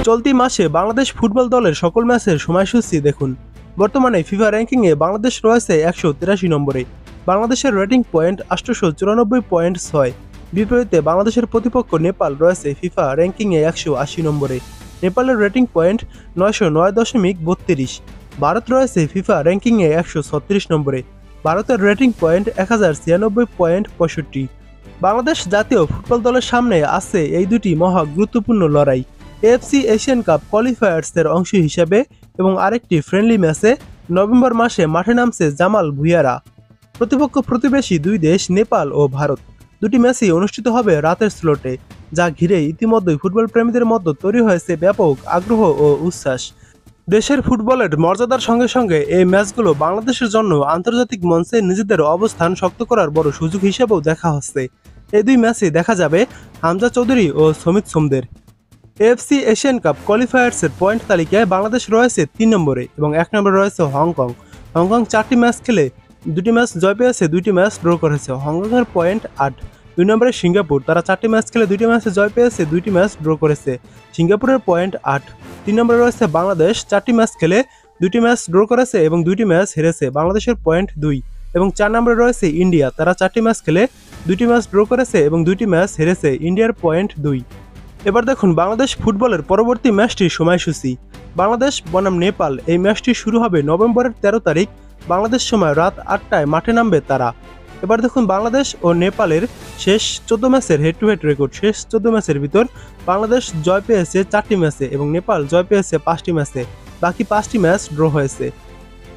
চলতি মাসে বাংলাদেশ ফুটবল দলের সকল ম্যাচের সময়সূচি দেখুন। বর্তমানে ফিফা র্যাঙ্কিংয়ে বাংলাদেশ রয়েছে 183 নম্বরে। বাংলাদেশের রেটিং পয়েন্ট 894.6। বিপরীতে বাংলাদেশের প্রতিপক্ষ নেপাল রয়েছে ফিফা র্যাঙ্কিংয়ে 180 নম্বরে। নেপালের রেটিং পয়েন্ট 909.32। ভারত রয়েছে ফিফা র্যাঙ্কিংয়ে 136 নম্বরে। ভারতের রেটিং পয়েন্ট 1096.65। বাংলাদেশ জাতীয় ফুটবল দলের সামনে আছে এই দুটি মহা গুরুত্বপূর্ণ লড়াই, এএফসি এশিয়ান কাপ কোয়ালিফায়ার্সের অংশ হিসেবে এবং আরেকটি ফ্রেন্ডলি ম্যাচে নভেম্বর মাসে মাঠে নামছে জামাল ভুঁইয়ারা। প্রতিপক্ষ প্রতিবেশী দুই দেশ নেপাল ও ভারত। দুটি ম্যাচই অনুষ্ঠিত হবে রাতের স্লটে, যা ঘিরে ইতিমধ্যেই ফুটবল প্রেমীদের মধ্যে তৈরি হয়েছে ব্যাপক আগ্রহ ও উচ্ছ্বাস। দেশের ফুটবলের মর্যাদার সঙ্গে সঙ্গে এই ম্যাচগুলো বাংলাদেশের জন্য আন্তর্জাতিক মঞ্চে নিজেদের অবস্থান শক্ত করার বড় সুযোগ হিসেবেও দেখা হচ্ছে। এই দুই ম্যাচে দেখা যাবে হামজা চৌধুরী ও সমিত সোমদের। এএফসি এশিয়ান কাপ কোয়ালিফায়ার্সের পয়েন্ট তালিকায় বাংলাদেশ রয়েছে 3 নম্বরে এবং 1 নম্বরে রয়েছে হংকং। হংকং 4টি ম্যাচ খেলে 2টি ম্যাচ জয় পেয়েছে, 2টি ম্যাচ ড্র করেছে। হংকংয়ের পয়েন্ট 8। 2 নম্বরে সিঙ্গাপুর, তারা 4টি ম্যাচ খেলে 2টি ম্যাচে জয় পেয়েছে, 2টি ম্যাচ ড্র করেছে। সিঙ্গাপুরের পয়েন্ট 8। 3 নম্বরে রয়েছে বাংলাদেশ, 4টি ম্যাচ খেলে 2টি ম্যাচ ড্র করেছে এবং 2টি ম্যাচ হেরেছে। বাংলাদেশের পয়েন্ট 2। এবং 4 নম্বরে রয়েছে ইন্ডিয়া, তারা 4টি ম্যাচ খেলে 2টি ম্যাচ ড্র করেছে এবং 2টি ম্যাচ হেরেছে। ইন্ডিয়ার পয়েন্ট 2। এবার দেখুন বাংলাদেশ ফুটবলের পরবর্তী ম্যাচটির সময়সূচি। বাংলাদেশ বনাম নেপাল, এই ম্যাচটি শুরু হবে নভেম্বরের 13 তারিখ বাংলাদেশ সময় রাত 8টায় মাঠে নামবে তারা। এবার দেখুন বাংলাদেশ ও নেপালের শেষ 14 ম্যাচের হেড টু হেড রেকর্ড। শেষ 14 ম্যাচের ভিতর বাংলাদেশ জয় পেয়েছে 4টি ম্যাচে এবং নেপাল জয় পেয়েছে 5টি ম্যাচে। বাকি 5টি ম্যাচ ড্র হয়েছে।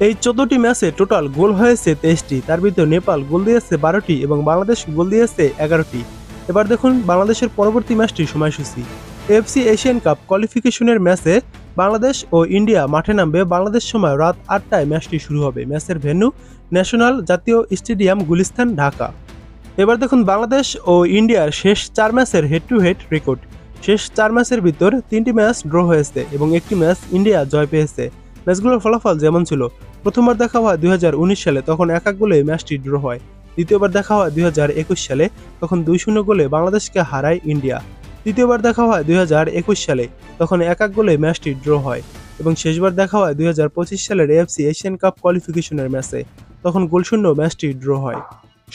এই 14টি ম্যাচে টোটাল গোল হয়েছে 23টি, তার ভিতর নেপাল গোল দিয়েছে 12টি এবং বাংলাদেশ গোল দিয়েছে 11টি। এবার দেখুন বাংলাদেশের পরবর্তী ম্যাচটির সময়সূচি। এএফসি এশিয়ান কাপ কোয়ালিফিকেশনের ম্যাচে বাংলাদেশ ও ইন্ডিয়া মাঠে নামবে বাংলাদেশ সময় রাত 8টায় ম্যাচটি শুরু হবে। ম্যাচের ভেন্যু ন্যাশনাল জাতীয় স্টেডিয়াম, গুলিস্তান, ঢাকা। এবার দেখুন বাংলাদেশ ও ইন্ডিয়ার শেষ 4 ম্যাচের হেড টু হেড রেকর্ড। শেষ 4 ম্যাচের ভিতর 3টি ম্যাচ ড্র হয়েছে এবং 1টি ম্যাচ ইন্ডিয়া জয় পেয়েছে। ম্যাচগুলোর ফলাফল যেমন ছিল, প্রথমবার দেখা হয় 2019 সালে, তখন 1-1 গোলে ম্যাচটি ড্র হয়। দ্বিতীয়বার দেখা হয় 2021 সালে, তখন 2-0 গোলে বাংলাদেশকে হারায় ইন্ডিয়া। তৃতীয়বার দেখা হয় 2021 সালে, তখন 1-1 গোলে ম্যাচটি ড্র হয়। এবং শেষবার দেখা হয় 2025 সালের এএফসি এশিয়ান কাপ কোয়ালিফিকেশনের ম্যাচে, তখন গোলশূন্য ম্যাচটি ড্র হয়।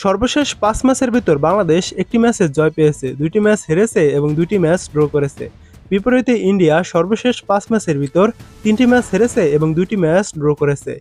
সর্বশেষ 5 ম্যাচের ভিতর বাংলাদেশ 1টি ম্যাচে জয় পেয়েছে, 2টি ম্যাচ হেরেছে এবং 2টি ম্যাচ ড্র করেছে। বিপরীতে ইন্ডিয়া সর্বশেষ 5 ম্যাচের ভিতর 3টি ম্যাচ হেরেছে এবং 2টি ম্যাচ ড্র করেছে।